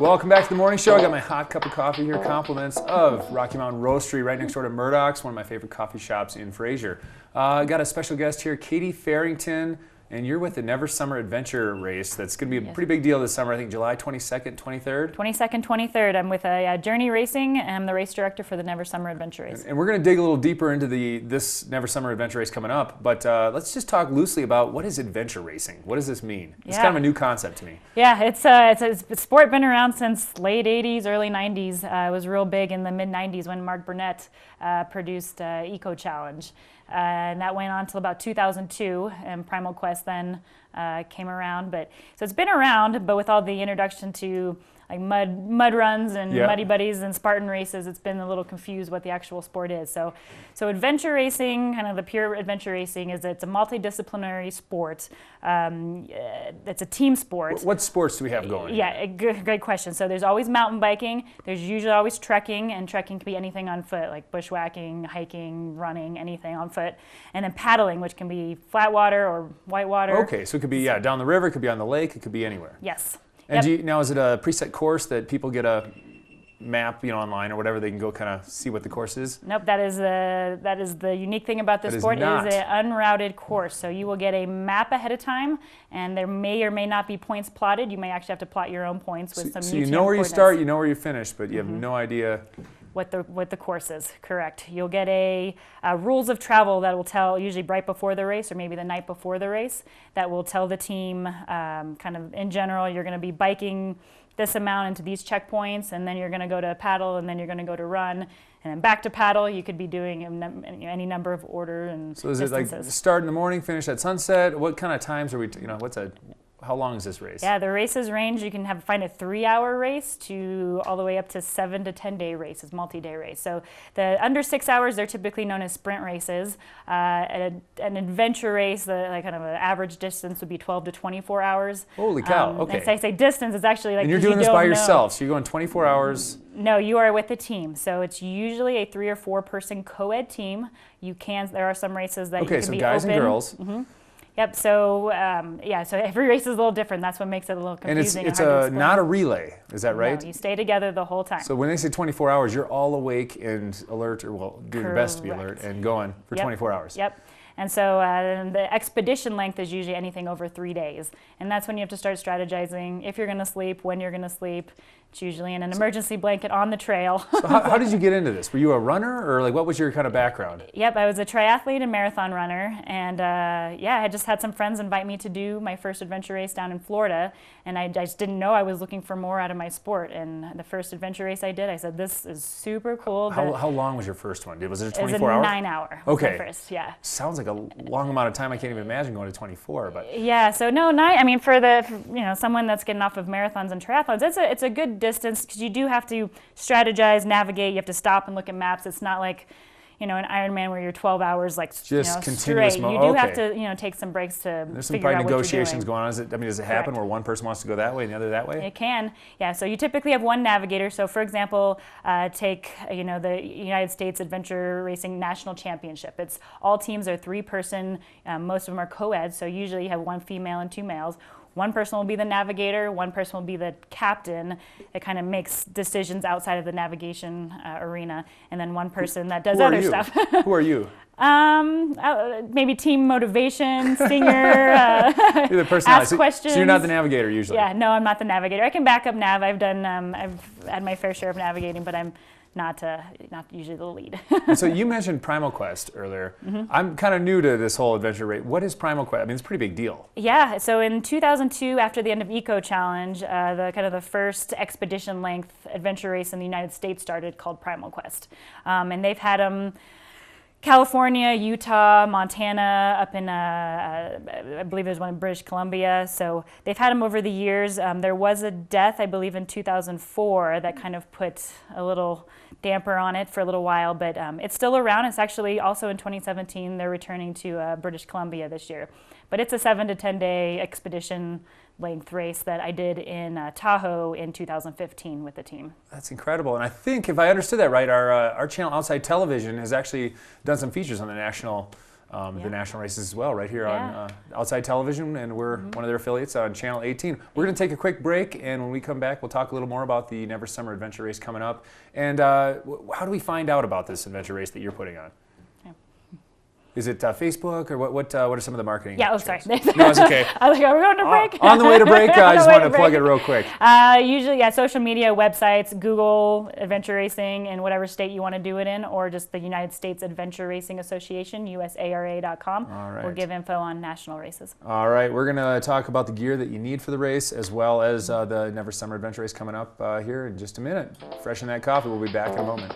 Welcome back to the morning show. I got my hot cup of coffee here. Compliments of Rocky Mountain Roastery right next door to Murdoch's, one of my favorite coffee shops in Fraser. Got a special guest here, Katie Ferrington, and you're with the Never Summer Adventure Race. That's going to be a pretty big deal this summer. I think July 22nd, 23rd? 22nd, 23rd. I'm with Journey Racing, and I'm the race director for the Never Summer Adventure Race. And we're going to dig a little deeper into this Never Summer Adventure Race coming up, but let's just talk loosely about what is adventure racing? What does this mean? It's kind of a new concept to me. Yeah, it's a sport been around since late 80s, early 90s. It was real big in the mid 90s when Mark Burnett produced Eco Challenge. And that went on till about 2002, and Primal Quest then came around. So it's been around, but with all the introduction to like mud runs and Muddy Buddies and Spartan races, it's been a little confused what the actual sport is. So adventure racing, kind of the pure adventure racing, it's a multidisciplinary sport. It's a team sport. What sports do we have going? Yeah, great question. So there's always mountain biking. There's usually always trekking, and trekking can be anything on foot, like bushwhacking, hiking, running, anything on foot. And then paddling, which can be flat water or white water. Okay, so it could be down the river, it could be on the lake, it could be anywhere. Yes. And now is it a preset course that people get a map, online or whatever, they can go kind of see what the course is? Nope, that is the unique thing about this sport. It is an unrouted course. So you will get a map ahead of time, and there may or may not be points plotted. You may actually have to plot your own points with some So you know where you start, you know where you finish, but you have no idea what the course is. Correct. You'll get a rules of travel that will tell, usually right before the race or maybe the night before the race, that will tell the team kind of in general, you're going to be biking this amount into these checkpoints, and then you're going to go to paddle, and then you're going to go to run, and then back to paddle. You could be doing any number of order and So is distances. it like start in the morning, finish at sunset? What kind of times are we, how long is this race? Yeah, the races range. You can find a 3-hour race to all the way up to 7 to 10 day races, multi-day race. So the under 6 hours, they're typically known as sprint races. An adventure race, kind of an average distance would be 12 to 24 hours. Holy cow! Okay. And I say distance, it's actually like. And you're doing this by yourself, so you're going 24 hours. No, you are with a team. So it's usually a 3 or 4 person co-ed team. There are some races that you can be open. Okay, so guys and girls. Mm-hmm. Yep. So so every race is a little different. That's what makes it a little confusing. And it's not a relay. Is that right? No, you stay together the whole time. So when they say 24 hours, you're all awake and alert, or doing your best to be alert and going for 24 hours. Yep. And so the expedition length is usually anything over 3 days. And that's when you have to start strategizing if you're going to sleep, when you're going to sleep. It's usually in an emergency blanket on the trail. So how did you get into this? Were you a runner, or what was your kind of background? Yep, I was a triathlete and marathon runner. And I just had some friends invite me to do my first adventure race down in Florida. And I just didn't know I was looking for more out of my sport. And the first adventure race I did, I said, this is super cool. How long was your first one? Was it a 24 hour? It was a 9-hour. Okay. First, yeah. Sounds like a long amount of time. I can't even imagine going to 24. But yeah, so no, 9. I mean, for someone that's getting off of marathons and triathlons, it's a good distance, because you do have to strategize, navigate. You have to stop and look at maps. It's not like an Ironman where you're 12 hours just straight. You do have to take some breaks to There's some figure out probably negotiations what you're doing. going on. Does it happen where one person wants to go that way and the other that way? It can, yeah. So you typically have one navigator. So for example, take the United States Adventure Racing National Championship. It's all teams are 3-person. Most of them are co-ed. So usually you have 1 female and 2 males. One person will be the navigator, one person will be the captain that kind of makes decisions outside of the navigation arena, and then one person that does other stuff. Who are you? Maybe team motivation, singer, You're the personality. ask questions. So you're not the navigator usually? Yeah, no, I'm not the navigator. I can back up nav. I've had my fair share of navigating, but I'm not usually the lead. And so you mentioned Primal Quest earlier. Mm-hmm. I'm kind of new to this whole adventure race. What is Primal Quest? I mean, it's a pretty big deal. Yeah. So in 2002, after the end of Eco Challenge, the first expedition length adventure race in the United States started, called Primal Quest, and they've had them. California, Utah, Montana, up in, I believe there's one in British Columbia. So they've had them over the years. There was a death, I believe, in 2004 that kind of put a little damper on it for a little while, but it's still around. It's actually also in 2017, they're returning to British Columbia this year. But it's a 7 to 10 day expedition length race that I did in Tahoe in 2015 with the team. That's incredible. And I think, if I understood that right, our channel Outside Television has actually done some features on the national the national races as well, right here Yeah. on Outside Television, and we're one of their affiliates on Channel 18. We're going to take a quick break, and when we come back, we'll talk a little more about the Never Summer Adventure Race coming up. And how do we find out about this adventure race that you're putting on? Is it Facebook, or what are some of the marketing? Yeah, sorry. No, it's okay. I was like, are we going to break? On the way to break, I just wanted to plug it real quick. Usually, social media, websites, Google Adventure Racing in whatever state you want to do it in, or just the United States Adventure Racing Association, usara.com. All right. We'll give info on national races. All right, we're going to talk about the gear that you need for the race, as well as the Never Summer Adventure Race coming up here in just a minute. Freshen that coffee. We'll be back in a moment.